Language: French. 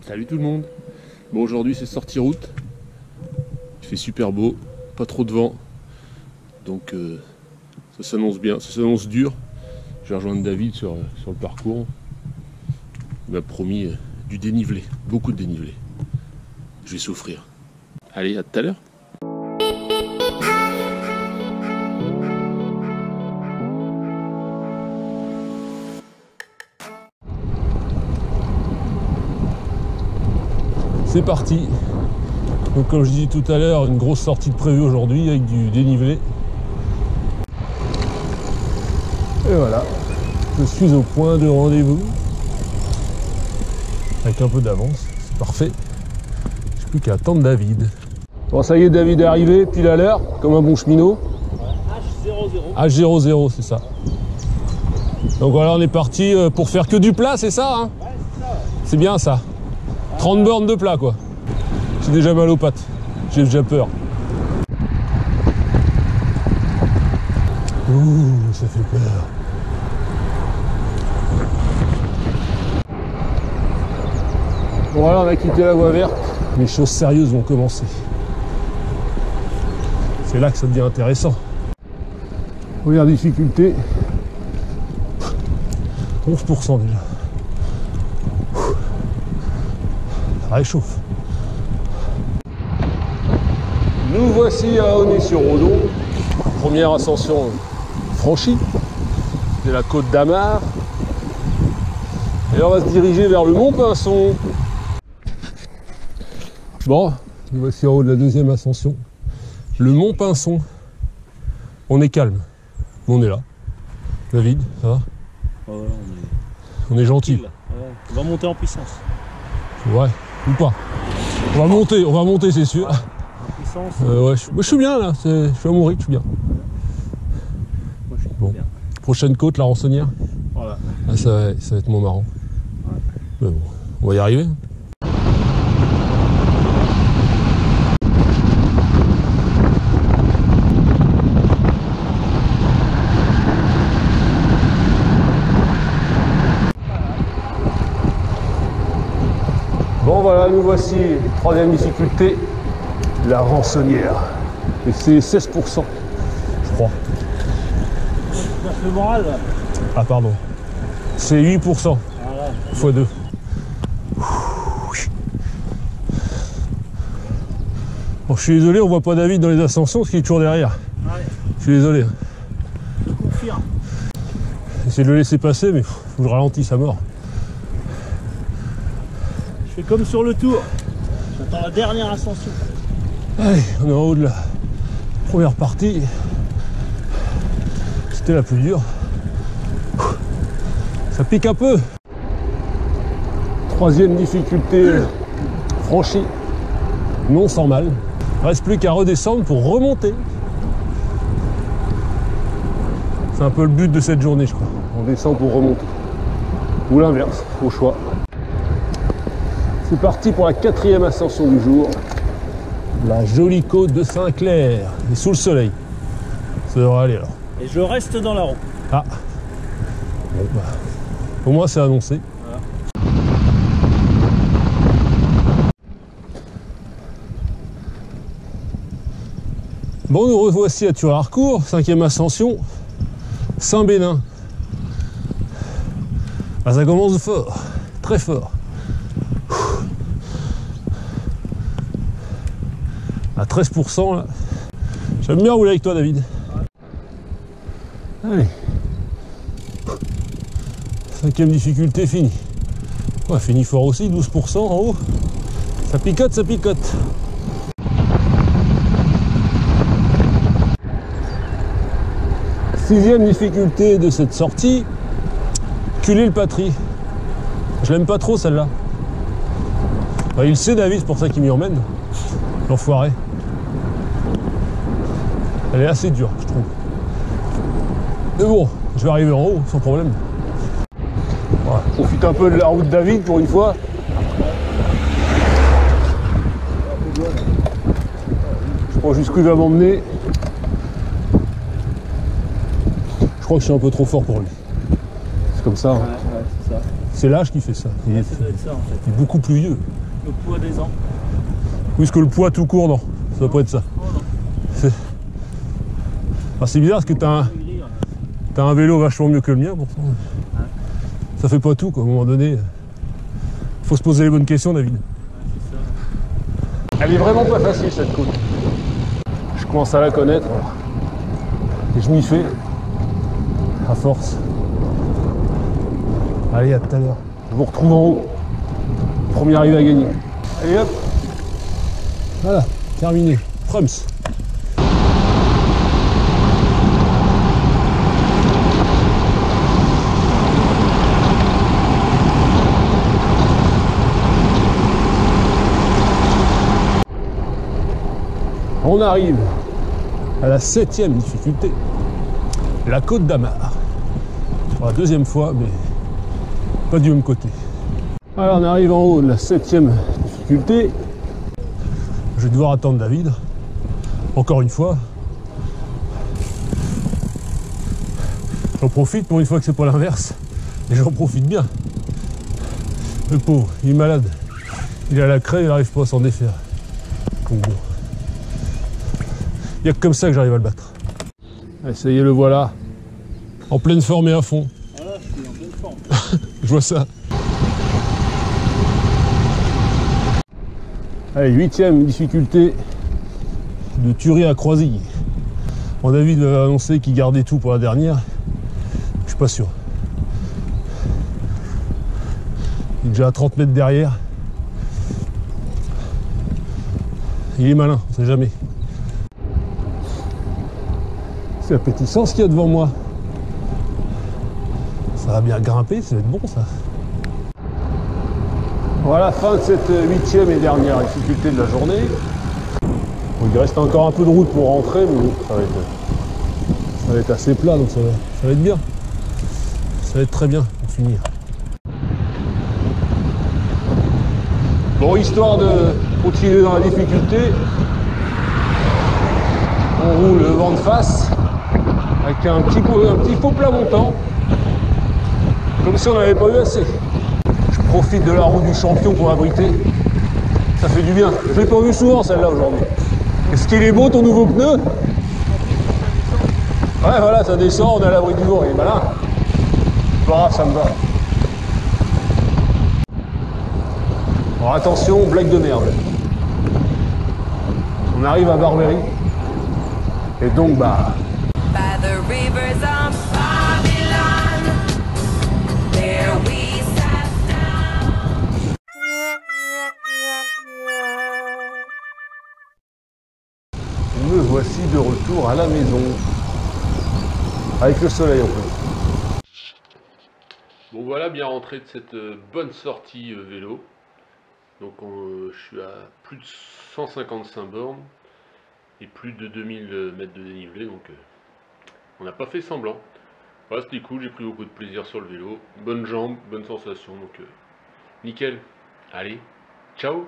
Salut tout le monde. Bon, aujourd'hui c'est sortie route. Il fait super beau, pas trop de vent. Donc ça s'annonce bien, ça s'annonce dur. Je vais rejoindre David sur le parcours. Il m'a promis du dénivelé, beaucoup de dénivelé. Je vais souffrir. Allez, à tout à l'heure. C'est parti. Donc comme je disais tout à l'heure, une grosse sortie de prévue aujourd'hui avec du dénivelé. Et voilà, je suis au point de rendez-vous. Avec un peu d'avance, c'est parfait. J'ai plus qu'à attendre David. Bon, ça y est, David est arrivé, pile à l'heure, comme un bon cheminot. H00. H00, c'est ça. Donc voilà, on est parti pour faire que du plat, c'est ça, hein? Ouais, c'est ça. C'est bien ça. 30 bornes de plat, quoi. J'ai déjà mal aux pattes. J'ai déjà peur. Ouh, ça fait peur. Bon, voilà, on a quitté la voie verte. Les choses sérieuses vont commencer. C'est là que ça devient intéressant. Première difficulté. 11% déjà. Ça réchauffe. Nous voici à Aulnay-sur-Odon. Première ascension franchie de la côte d'Amar. Et on va se diriger vers le Mont Pinson. Bon, nous voici en haut de la deuxième ascension. Le Mont Pinson. On est calme. On est là. David, ça va? Ouais, on est gentil. Ouais, on va monter en puissance. Ouais, ou pas. On va monter, c'est sûr. En puissance. Ouais, je suis bien là, je suis à mon rythme, je suis bien. Moi, je suis Bon. bien. Prochaine côte, la Rançonnière. Voilà. Ah, ça va être mon marrant. Ouais. Mais bon, on va y arriver. Bon voilà, nous voici, troisième difficulté, la Rançonnière. Et c'est 16%, je crois. Le moral là. Ah pardon, c'est 8%, Voilà. x 2. Bon, je suis désolé, on voit pas David dans les ascensions, parce qu'il est toujours derrière. Ouais. Je suis désolé. Je confirme. J'essaie de le laisser passer, mais faut que je ralentisse à mort. Je fais comme sur le tour. J'attends la dernière ascension. Allez, on est en haut de la première partie. C'était la plus dure. Ça pique un peu. Troisième difficulté franchie. Non sans mal. Reste plus qu'à redescendre pour remonter. C'est un peu le but de cette journée, je crois. On descend pour remonter. Ou l'inverse, au choix. C'est parti pour la quatrième ascension du jour. La jolie côte de Saint-Clair. Et sous le soleil. Ça devrait aller alors. Et je reste dans la roue. Ah. Bon, bah. Au moins c'est annoncé. Voilà. Bon, nous revoici à Turin-Harcourt, cinquième ascension. Saint-Bénin. Ah, ça commence fort. Très fort. À 13% là. J'aime bien rouler avec toi, David. Allez. Cinquième difficulté finie. Ouais, fini fort aussi, 12% en haut. Ça picote, ça picote. Sixième difficulté de cette sortie. Culer le patrie. Je l'aime pas trop celle-là. Bah, il sait, David, c'est pour ça qu'il m'y emmène. L'enfoiré. Elle est assez dure, je trouve. Mais bon, je vais arriver en haut, sans problème. Voilà. Profite un peu de la route de David pour une fois. Je crois jusqu'où il va m'emmener. Je crois que je suis un peu trop fort pour lui. C'est comme ça. Hein. Ouais, c'est ça. C'est l'âge qui fait ça. Il est, Ça doit être ça en fait. il est beaucoup plus vieux. Le poids des ans. Plus que le poids tout court, non. Ça doit pas être ça. Oh non. C'est bizarre parce que t'as un vélo vachement mieux que le mien pourtant. Ça fait pas tout quoi, à un moment donné. Faut se poser les bonnes questions, David. C'est ça. Elle est vraiment pas facile cette côte. Je commence à la connaître. Et je m'y fais. À force. Allez, à tout à l'heure. Je vous retrouve en haut. Premier arrivé à gagner. Allez hop. Voilà, terminé. Frums. On arrive à la 7e difficulté, la côte d'Amar. Pour la deuxième fois, mais pas du même côté. Alors on arrive en haut de la 7e difficulté. Je vais devoir attendre David, encore une fois. J'en profite pour une fois que c'est pas l'inverse, et j'en profite bien. Le pauvre, il est malade, il a la craie, il n'arrive pas à s'en défaire. Donc bon. Il n'y a que comme ça que j'arrive à le battre. Allez, ça y est, le voilà. En pleine forme et à fond. Voilà, je suis en pleine forme. Je vois ça. Allez, 8e difficulté de Thury à Croisilles. Mon David a annoncé qu'il gardait tout pour la dernière. Je suis pas sûr. Il est déjà à 30 mètres derrière. Il est malin, on sait jamais. C'est appétissant ce qu'il y a devant moi. Ça va bien grimper, ça va être bon ça. Voilà, fin de cette 8e et dernière difficulté de la journée. Bon, il reste encore un peu de route pour rentrer, mais ça va être assez plat, donc ça va être bien. Ça va être très bien pour finir. Bon, histoire de continuer dans la difficulté, on roule le vent de face avec un petit faux plat montant, comme si on n'avait pas eu assez. Je profite de la roue du champion pour abriter. Ça fait du bien. Je l'ai pas vu souvent celle-là aujourd'hui. Est-ce qu'il est beau ton nouveau pneu? Ouais, voilà, ça descend, on est à l'abri du vent, il est malin. Pas grave, ça me va. Alors attention, blague de merde. On arrive à Barbery. Et donc, bah... By the rivers of Babylon, there we sat down. Me voici de retour à la maison. Avec le soleil en plus. Bon voilà, bien rentré de cette bonne sortie vélo. Donc je suis à plus de 155 bornes et plus de 2000 mètres de dénivelé, donc on n'a pas fait semblant. Voilà, c'était cool, j'ai pris beaucoup de plaisir sur le vélo. Bonne jambe, bonne sensation, donc nickel. Allez, ciao!